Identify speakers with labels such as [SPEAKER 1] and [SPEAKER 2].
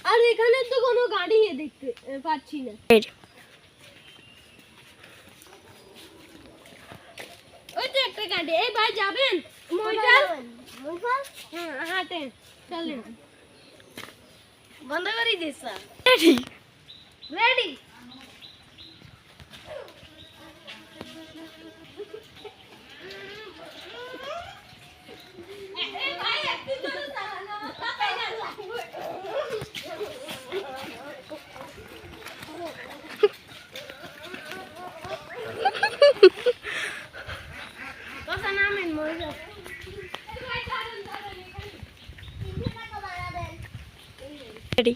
[SPEAKER 1] আর এখানে তো কোনো গাড়ি দেখতে পাচ্ছি না। ওই তো একটা গাড়ি। এই ভাই যাবেন মইটাল? হ্যাঁ হাঁটে চলেন। বন্ধ করে দিস। Ready ready. এই ভাই একটু জোরে চালানো, তাকাই না লাগবে। কথা নামেন মইটাল।
[SPEAKER 2] Ready.